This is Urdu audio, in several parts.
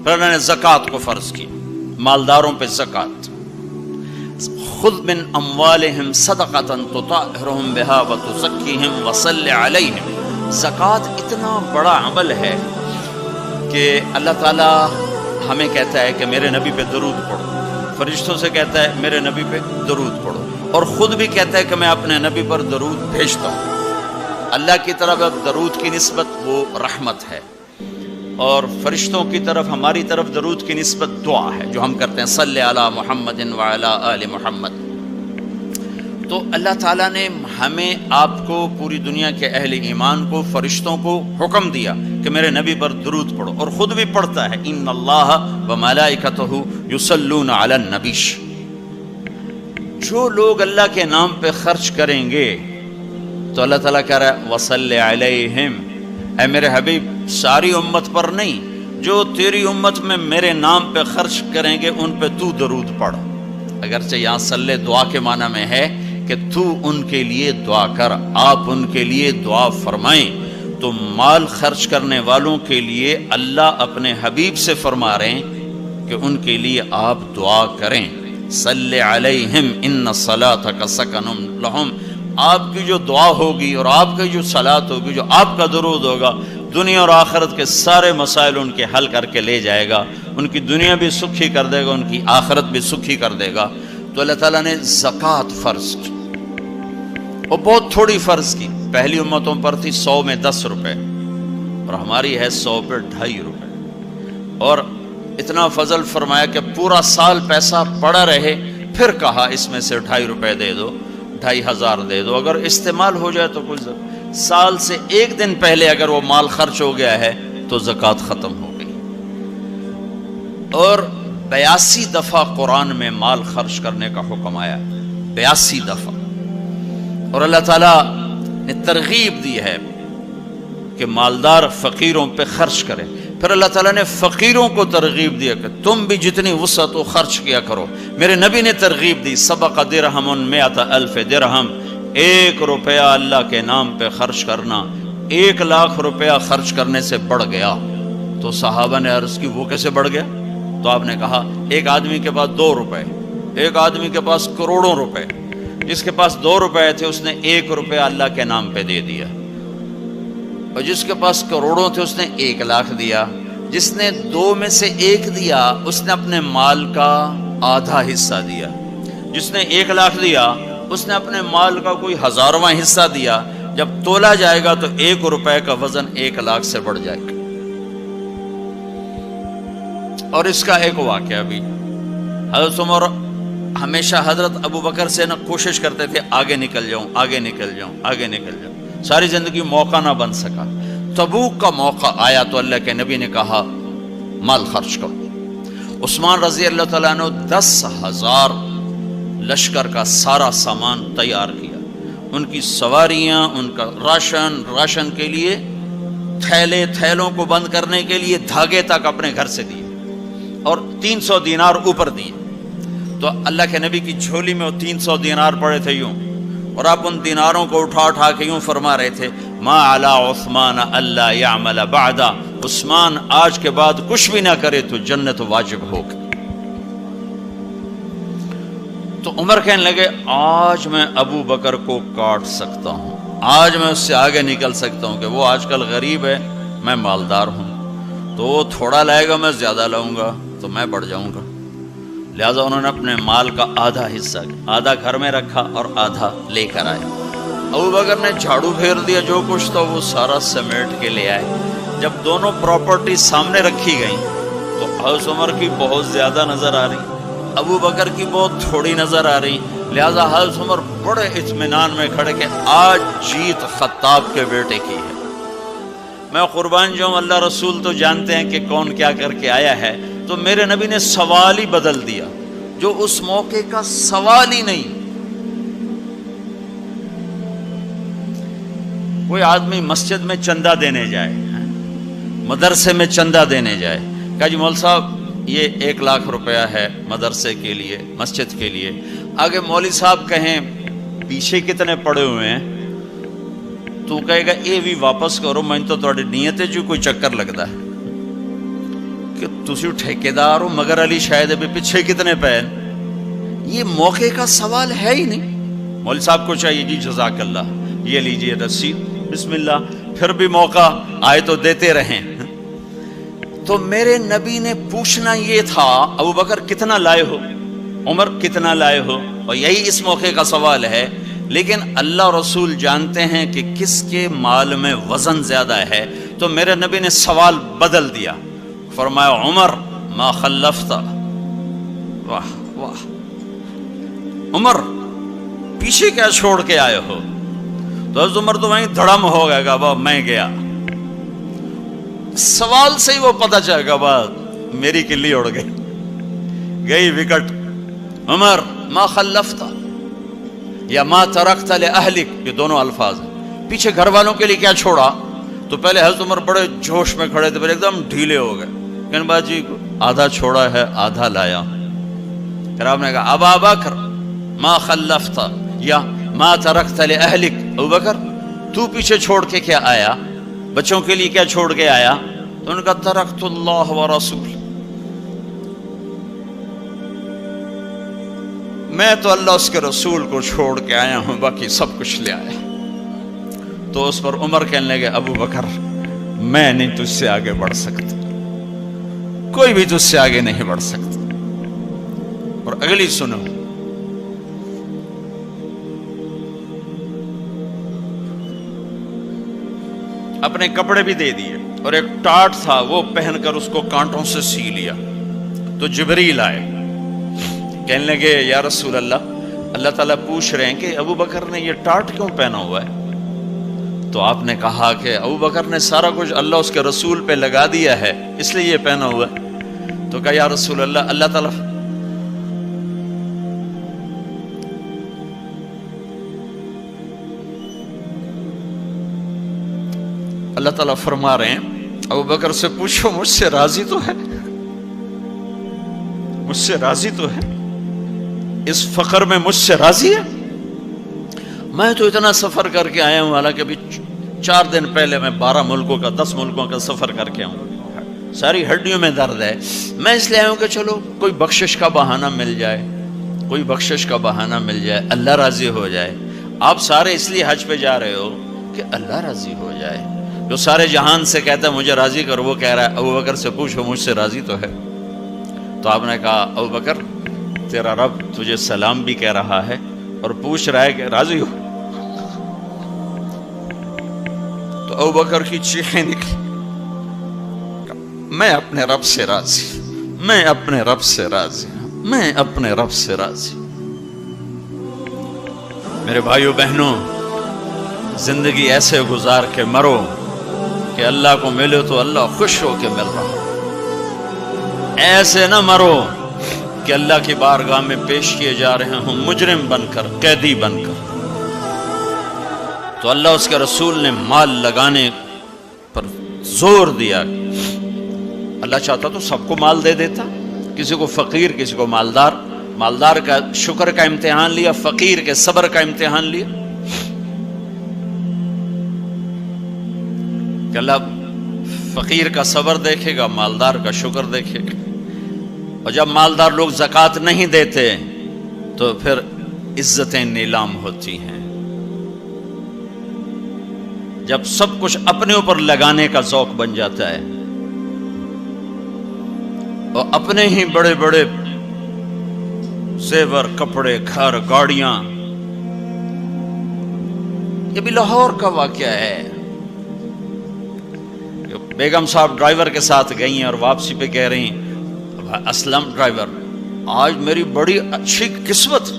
پھر اللہ نے زکوٰۃ کو فرض کی، مالداروں پہ زکوٰۃ. خذ من اموالہم صدقۃ تطہرہم بہا وتزکیہم وصلی علیہم. زکوٰۃ اتنا بڑا عمل ہے کہ اللہ تعالیٰ ہمیں کہتا ہے کہ میرے نبی پہ درود پڑھو، فرشتوں سے کہتا ہے میرے نبی پہ درود پڑھو، اور خود بھی کہتا ہے کہ میں اپنے نبی پر درود بھیجتا ہوں. اللہ کی طرف درود کی نسبت وہ رحمت ہے، اور فرشتوں کی طرف ہماری طرف درود کی نسبت دعا ہے جو ہم کرتے ہیں، صلی علی محمد وعلی آل محمد. تو اللہ تعالیٰ نے ہمیں، آپ کو، پوری دنیا کے اہل ایمان کو، فرشتوں کو حکم دیا کہ میرے نبی پر درود پڑھو، اور خود بھی پڑھتا ہے، ان اللہ وملائکتہ یصلون علی النبی. جو لوگ اللہ کے نام پہ خرچ کریں گے تو اللہ تعالیٰ کہہ رہا ہے وصلی علیہم، اے میرے حبیب ساری امت پر نہیں، جو تیری امت میں میرے نام پہ خرچ کریں گے ان پہ تو درود پڑھ. اگرچہ یہاں صلی دعا کے معنی میں ہے کہ تو ان کے لیے دعا کر، آپ ان کے لیے دعا فرمائیں. تو مال خرچ کرنے والوں کے لیے اللہ اپنے حبیب سے فرما رہے ہیں کہ ان کے لیے آپ دعا کریں. صلی علیہم ان صلاتک سکن لہم. آپ کی جو دعا ہوگی اور آپ کی جو صلات ہوگی، جو آپ کا درود ہوگا، دنیا اور آخرت کے سارے مسائل ان کے حل کر کے لے جائے گا. ان کی دنیا بھی سکھی کر دے گا، ان کی آخرت بھی سکھی کر دے گا. تو اللہ تعالیٰ نے زکوٰۃ فرض کی، اور بہت تھوڑی فرض کی. پہلی امتوں پر تھی 100 میں 10 روپے، اور ہماری ہے 100 پہ 2.5 روپے. اور اتنا فضل فرمایا کہ پورا سال پیسہ پڑا رہے، پھر کہا اس میں سے 2.5 روپے دے دو، 2,500 دے دو. اگر استعمال ہو جائے تو کوئی سال سے ایک دن پہلے اگر وہ مال خرچ ہو گیا ہے تو زکوٰۃ ختم ہو گئی. اور 82 دفعہ قرآن میں مال خرچ کرنے کا حکم آیا، 82 دفعہ. اور اللہ تعالیٰ نے ترغیب دی ہے کہ مالدار فقیروں پہ خرچ کرے. پھر اللہ تعالیٰ نے فقیروں کو ترغیب دیا کہ تم بھی جتنی وسعت ہو خرچ کیا کرو. میرے نبی نے ترغیب دی، سبق درہم 100,000 درہم. 1 روپیہ اللہ کے نام پہ خرچ کرنا 1 لاکھ روپیہ خرچ کرنے سے بڑھ گیا. تو صحابہ نے عرض کی وہ کیسے بڑھ گیا؟ تو آپ نے کہا ایک آدمی کے پاس 2 روپے، ایک آدمی کے پاس کروڑوں روپے. جس کے پاس 2 روپے تھے اس نے 1 روپیہ اللہ کے نام پہ دے دیا، اور جس کے پاس کروڑوں تھے اس نے 1 لاکھ دیا. جس نے 2 میں سے 1 دیا اس نے اپنے مال کا آدھا حصہ دیا. جس نے 1 لاکھ دیا اس نے اپنے مال کا کوئی 1000واں حصہ دیا. جب تولا جائے گا تو 1 روپے کا وزن 1 لاکھ سے بڑھ جائے گا. اور اس کا ایک واقعہ بھی، حضرت عمر ہمیشہ حضرت ابو بکر سے کوشش کرتے تھے آگے نکل جاؤں، آگے نکل جاؤں، آگے نکل جاؤں. ساری زندگی موقع نہ بن سکا. تبوک کا موقع آیا تو اللہ کے نبی نے کہا مال خرچ کرو. عثمان رضی اللہ تعالیٰ عنہ 10,000 لشکر کا سارا سامان تیار کیا. ان کی سواریاں، ان کا راشن کے لیے تھیلوں کو بند کرنے کے لیے دھاگے تک اپنے گھر سے دیے، اور 300 دینار اوپر دیے. تو اللہ کے نبی کی جھولی میں وہ 300 دینار پڑے تھے یوں، اور آپ ان دیناروں کو اٹھا کے یوں فرما رہے تھے ما علی عثمان اللہ یعمل بعدا. عثمان آج کے بعد کچھ بھی نہ کرے تو جنت واجب ہوگی. تو عمر کہنے لگے آج میں ابو بکر کو کاٹ سکتا ہوں، آج میں اس سے آگے نکل سکتا ہوں کہ وہ آج کل غریب ہے، میں مالدار ہوں. تو وہ تھوڑا لائے گا میں زیادہ لاؤں گا تو میں بڑھ جاؤں گا. لہٰذا انہوں نے اپنے مال کا آدھا حصہ، آدھا گھر میں رکھا اور آدھا لے کر آئے. ابو بکر نے جھاڑو پھیر دیا، جو کچھ تھا وہ سارا سمیٹ کے لے آئے. جب دونوں پراپرٹی سامنے رکھی گئیں تو حضرت عمر کی بہت زیادہ نظر آ رہی، ابو بکر کی بہت تھوڑی نظر آ رہی. لہٰذا حضرت عمر بڑے اطمینان میں کھڑے کہ آج جیت خطاب کے بیٹے کی ہے. میں قربان جاؤں، اللہ رسول تو جانتے ہیں کہ کون کیا کر کے آیا ہے. تو میرے نبی نے سوال ہی بدل دیا جو اس موقع کا سوال ہی نہیں. کوئی آدمی مسجد میں چندہ دینے جائے، مدرسے میں چندہ دینے جائے، کہا جی مول صاحب یہ 1 لاکھ روپیہ ہے مدرسے کے لیے، مسجد کے لیے. آگے مولوی صاحب کہیں پیچھے کتنے پڑے ہوئے ہیں، تو کہے گا یہ بھی واپس کرو، میں تو تھوڑی نیت ہے جو کوئی چکر لگتا ہے کہ تسی ٹھیکیدار ہو مگر علی شاید ابھی پیچھے کتنے پین. یہ موقع کا سوال ہے ہی نہیں. مولوی صاحب کو چاہیے جی جزاک اللہ یہ لیجئے رسید بسم اللہ، پھر بھی موقع آئے تو دیتے رہیں. تو میرے نبی نے پوچھنا یہ تھا ابو بکر کتنا لائے ہو، عمر کتنا لائے ہو، اور یہی اس موقع کا سوال ہے. لیکن اللہ رسول جانتے ہیں کہ کس کے مال میں وزن زیادہ ہے، تو میرے نبی نے سوال بدل دیا، فرمایا عمر ما خلفتا. واہ واہ، عمر پیچھے کیا چھوڑ کے آئے ہو؟ تو حضرت عمر تو وہیں دھڑم ہو گئے گا، با میں گیا. سوال سے ہی وہ پتہ چلے گا، با میری کلی اڑ گئی وکٹ. عمر ما خلفتا یا ما ترکت لأہلک، یہ دونوں الفاظ ہیں. پیچھے گھر والوں کے لیے کیا چھوڑا؟ تو پہلے حضرت عمر بڑے جوش میں کھڑے تھے، پھر ایک دم ڈھیلے ہو گئے. کہنے با جی آدھا چھوڑا ہے آدھا لایا. پھر آپ نے کہا ابا بکر ما خلفتا یا ما ترکت لأہلک، ابو بکر تو پیچھے چھوڑ کے کیا آیا، بچوں کے لیے کیا چھوڑ کے آیا؟ تو ان کا ترکت اللہ و رسول، میں تو اللہ اس کے رسول کو چھوڑ کے آیا ہوں، باقی سب کچھ لے آیا. تو اس پر عمر کہنے لگے ابو بکر میں نہیں تجھ سے آگے بڑھ سکتا، کوئی بھی تجھ سے آگے نہیں بڑھ سکتا. اور اگلی سنو، اپنے کپڑے بھی دے دیے اور ایک ٹاٹ تھا وہ پہن کر اس کو کانٹوں سے سی لیا. تو جبریل آئے، کہنے لگے یا رسول اللہ، اللہ تعالیٰ پوچھ رہے ہیں کہ ابو بکر نے یہ ٹاٹ کیوں پہنا ہوا ہے؟ تو آپ نے کہا کہ ابو بکر نے سارا کچھ اللہ اس کے رسول پہ لگا دیا ہے اس لیے یہ پہنا ہوا ہے. تو کہا یا رسول اللہ، اللہ تعالیٰ فرما رہے ہیں ابو بکر سے پوچھو مجھ سے راضی تو ہے، مجھ سے راضی تو ہے، اس فقر میں مجھ سے راضی ہے؟ میں تو اتنا سفر کر کے آیا ہوں، حالانکہ ابھی 4 دن پہلے میں 12 ملکوں کا 10 ملکوں کا سفر کر کے ہوں، ساری ہڈیوں میں درد ہے. میں اس لیے آیا ہوں کہ چلو کوئی بخشش کا بہانہ مل جائے، کوئی بخشش کا بہانہ مل جائے، اللہ راضی ہو جائے. آپ سارے اس لیے حج پہ جا رہے ہو کہ اللہ راضی ہو جائے. جو سارے جہان سے کہتا ہے مجھے راضی کر، وہ کہہ رہا ہے ابو بکر سے پوچھو مجھ سے راضی تو ہے. تو آپ نے کہا ابو بکر تیرا رب تجھے سلام بھی کہہ رہا ہے اور پوچھ رہا ہے کہ راضی ہو. تو ابو بکر کی چیخیں نکلی، میں اپنے رب سے راضی، میں اپنے رب سے راضی، میں اپنے رب سے راضی. میرے بھائیو بہنوں، زندگی ایسے گزار کے مرو کہ اللہ کو ملے تو اللہ خوش ہو کے مل رہا. ایسے نہ مرو کہ اللہ کی بارگاہ میں پیش کیے جا رہے ہوں مجرم بن کر، قیدی بن کر. تو اللہ اس کے رسول نے مال لگانے پر زور دیا. اللہ چاہتا تو سب کو مال دے دیتا، کسی کو فقیر کسی کو مالدار. مالدار کا شکر کا امتحان لیا، فقیر کے صبر کا امتحان لیا. کہ اللہ فقیر کا صبر دیکھے گا، مالدار کا شکر دیکھے گا. اور جب مالدار لوگ زکوٰۃ نہیں دیتے تو پھر عزتیں نیلام ہوتی ہیں. جب سب کچھ اپنے اوپر لگانے کا ذوق بن جاتا ہے اور اپنے ہی بڑے بڑے زیور، کپڑے، گھر، گاڑیاں. یہ بھی لاہور کا واقعہ ہے. بیگم صاحب ڈرائیور کے ساتھ گئی ہیں اور واپسی پہ کہہ رہی ہیں اسلم ڈرائیور آج میری بڑی اچھی قسمت،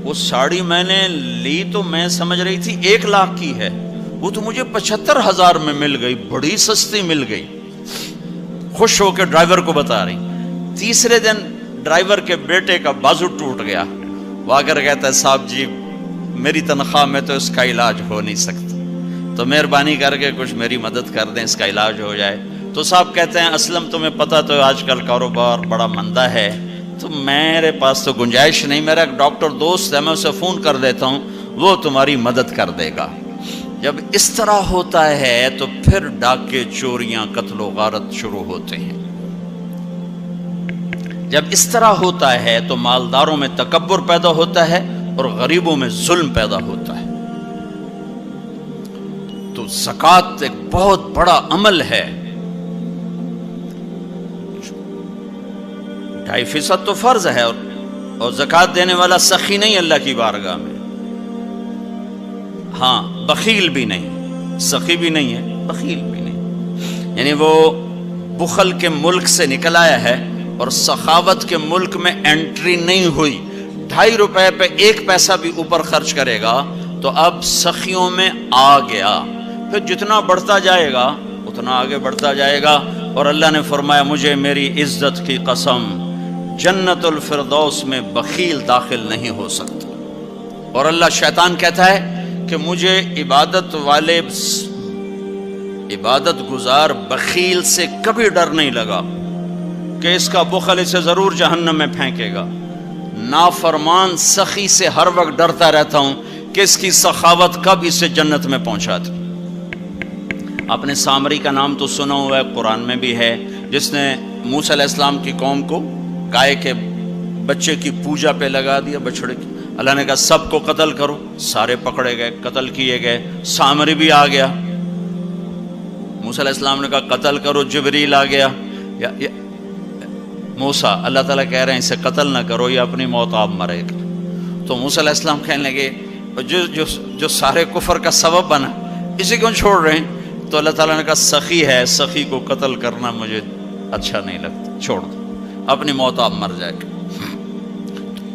وہ ساڑی میں نے لی تو میں سمجھ رہی تھی 1 لاکھ کی ہے، وہ تو مجھے 75,000 میں مل گئی، بڑی سستی مل گئی. خوش ہو کے ڈرائیور کو بتا رہی. تیسرے دن ڈرائیور کے بیٹے کا بازو ٹوٹ گیا. وہ آ کر کہتا ہے صاحب جی میری تنخواہ میں تو اس کا علاج ہو نہیں سکتا، تو مہربانی کر کے کچھ میری مدد کر دیں، اس کا علاج ہو جائے. تو صاحب کہتے ہیں اسلم تمہیں پتہ تو آج کل کاروبار بڑا مندہ ہے، تو میرے پاس تو گنجائش نہیں، میرا ایک ڈاکٹر دوست ہے میں اسے فون کر دیتا ہوں، وہ تمہاری مدد کر دے گا. جب اس طرح ہوتا ہے تو پھر ڈاکے، چوریاں، قتل و غارت شروع ہوتے ہیں. جب اس طرح ہوتا ہے تو مالداروں میں تکبر پیدا ہوتا ہے اور غریبوں میں ظلم پیدا ہوتا ہے۔ تو زکوٰۃ ایک بہت بڑا عمل ہے۔ 2.5% تو فرض ہے، اور زکوٰۃ دینے والا سخی نہیں اللہ کی بارگاہ میں، ہاں بخیل بھی نہیں، سخی بھی نہیں ہے، بخیل بھی نہیں، یعنی وہ بخل کے ملک سے نکل آیا ہے اور سخاوت کے ملک میں انٹری نہیں ہوئی۔ 2.5 روپے پہ 1 پیسہ بھی اوپر خرچ کرے گا تو اب سخیوں میں آ گیا، پھر جتنا بڑھتا جائے گا اتنا آگے بڑھتا جائے گا۔ اور اللہ نے فرمایا مجھے میری عزت کی قسم، جنت الفردوس میں بخیل داخل نہیں ہو سکتا۔ اور اللہ شیطان کہتا ہے کہ مجھے عبادت والے عبادت گزار بخیل سے کبھی ڈر نہیں لگا کہ اس کا بخل اسے ضرور جہنم میں پھینکے گا۔ نافرمان سخی سے ہر وقت ڈرتا رہتا ہوں کہ اس کی سخاوت کب اسے جنت میں پہنچاتی۔ آپ نے سامری کا نام تو سنا ہوا ہے، قرآن میں بھی ہے، جس نے موسیٰ علیہ السلام کی قوم کو گائے کے بچے کی پوجا پہ لگا دیا، بچڑے کی۔ اللہ نے کہا سب کو قتل کرو، سارے پکڑے گئے، قتل کیے گئے، سامری بھی آ گیا۔ موسیٰ علیہ السلام نے کہا قتل کرو، جبریل آ گیا۔ موسیٰ، اللہ تعالیٰ کہہ رہے ہیں اسے قتل نہ کرو، یہ اپنی موت آپ مرے گا۔ تو موسیٰ علیہ السلام کہنے لگے جو سارے کفر کا سبب بنا، اسے کیوں چھوڑ رہے ہیں؟ تو اللہ تعالیٰ نے کہا سخی ہے، سخی کو قتل کرنا مجھے اچھا نہیں لگتا، چھوڑ دو، اپنی موت آپ مر جائے گا۔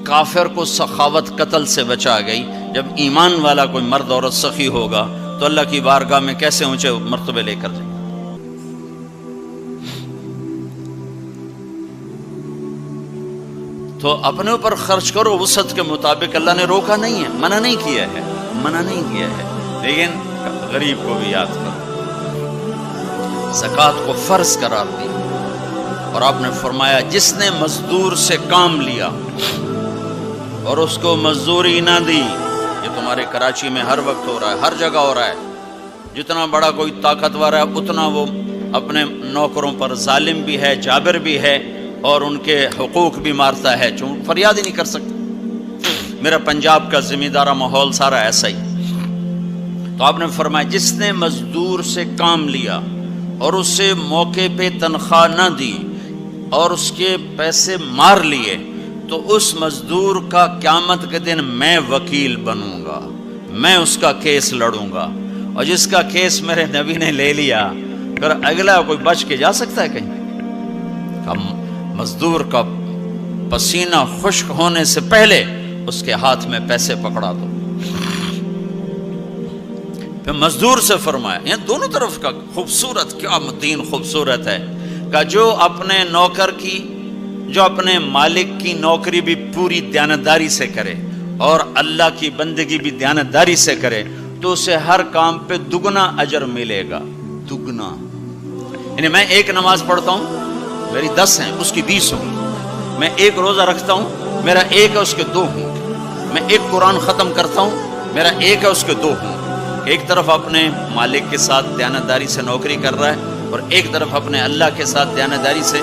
کافر کو سخاوت قتل سے بچا گئی۔ جب ایمان والا کوئی مرد عورت سخی ہوگا تو اللہ کی بارگاہ میں کیسے اونچے مرتبے لے کر جائے۔ تو اپنے اوپر خرچ کرو وسعت کے مطابق، اللہ نے روکا نہیں ہے، منع نہیں کیا ہے، منع نہیں کیا ہے، لیکن غریب کو بھی یاد کرو۔ زکوٰۃ کو فرض قرار دی، اور آپ نے فرمایا جس نے مزدور سے کام لیا اور اس کو مزدوری نہ دی، یہ تمہارے کراچی میں ہر وقت ہو رہا ہے، ہر جگہ ہو رہا ہے، جتنا بڑا کوئی طاقتور ہے اتنا وہ اپنے نوکروں پر ظالم بھی ہے، جابر بھی ہے، اور ان کے حقوق بھی مارتا ہے، چون فریاد ہی نہیں کر سکتا۔ میرا پنجاب کا زمیندارہ ماحول سارا ایسا ہی۔ تو آپ نے فرمایا جس نے مزدور سے کام لیا اور اسے موقع پہ تنخواہ نہ دی اور اس کے پیسے مار لیے، تو اس مزدور کا قیامت کے دن میں وکیل بنوں گا، میں اس کا کیس لڑوں گا، اور جس کا کیس میرے نبی نے لے لیا پھر اگلا کوئی بچ کے جا سکتا ہے کہیں؟ مزدور کا پسینہ خشک ہونے سے پہلے اس کے ہاتھ میں پیسے پکڑا دو۔ پھر مزدور سے فرمایا، یہ دونوں طرف کا خوبصورت، کیا دین خوبصورت ہے، کہ جو اپنے نوکر کی، جو اپنے مالک کی نوکری بھی پوری دیانتداری سے کرے اور اللہ کی بندگی بھی دیانتداری سے کرے تو اسے ہر کام پہ دگنا اجر ملے گا، دگنا۔ یعنی میں ایک نماز پڑھتا ہوں، میری 10 ہیں، اس کی 20 ہوں گی۔ میں ایک روزہ رکھتا ہوں، میرا 1 ہے، اس کے 2 ہوں گے۔ میں ایک قرآن ختم کرتا ہوں، میرا 1 ہے، اس کے 2 ہوں گے۔ ایک طرف اپنے مالک کے ساتھ دیانتداری سے نوکری کر رہا ہے اور ایک طرف اپنے اللہ کے ساتھ دیانتداری سے